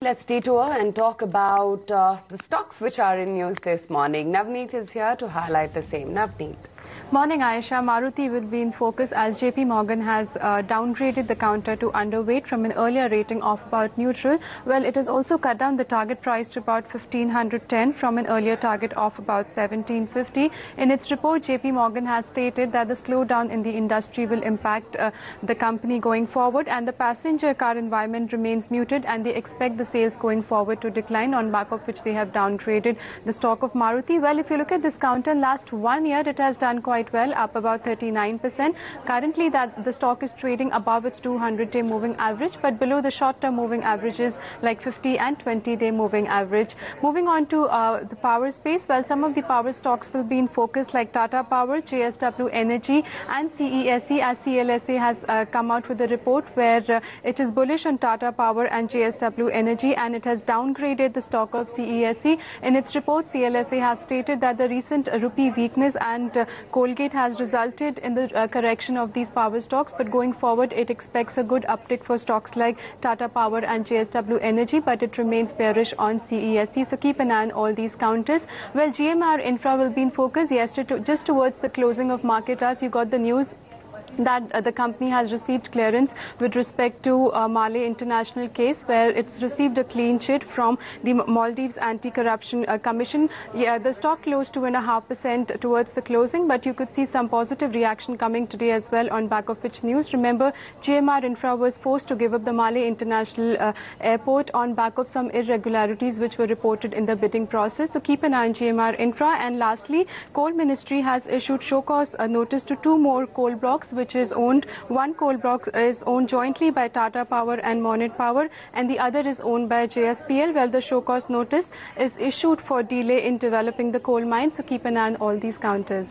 Let's detour and talk about the stocks which are in news this morning. Navneet is here to highlight the same. Navneet. Morning, Aisha. Maruti will be in focus as JP Morgan has downgraded the counter to underweight from an earlier rating of about neutral. Well, it has also cut down the target price to about 1510 from an earlier target of about 1750. In its report, JP Morgan has stated that the slowdown in the industry will impact the company going forward, and the passenger car environment remains muted, and they expect the sales going forward to decline, on back of which they have downgraded the stock of Maruti. Well, if you look at this counter, last 1 year it has done quite well, up about 39%. Currently, that the stock is trading above its 200-day moving average, but below the short-term moving averages like 50 and 20-day moving average. Moving on to the power space, well, some of the power stocks will be in focus like Tata Power, JSW Energy and CESE, as CLSA has come out with a report where it is bullish on Tata Power and JSW Energy, and it has downgraded the stock of CESE. In its report, CLSA has stated that the recent rupee weakness and Colgate has resulted in the correction of these power stocks, but going forward it expects a good uptick for stocks like Tata Power and JSW Energy, but it remains bearish on CESE, so keep an eye on all these counters. Well, GMR Infra will be in focus. Yesterday, just towards the closing of market hours, you got the news that the company has received clearance with respect to Malé International case, where it's received a clean sheet from the Maldives Anti-Corruption Commission. Yeah, the stock closed 2.5% towards the closing, but you could see some positive reaction coming today as well, on back of which news. Remember, GMR Infra was forced to give up the Malé International Airport on back of some irregularities which were reported in the bidding process. So keep an eye on GMR Infra. And lastly, Coal Ministry has issued show cause notice to two more coal blocks which is owned. One coal block is owned jointly by Tata Power and Monnet Power, and the other is owned by JSPL. Well, the show cause notice is issued for delay in developing the coal mine, so keep an eye on all these counters.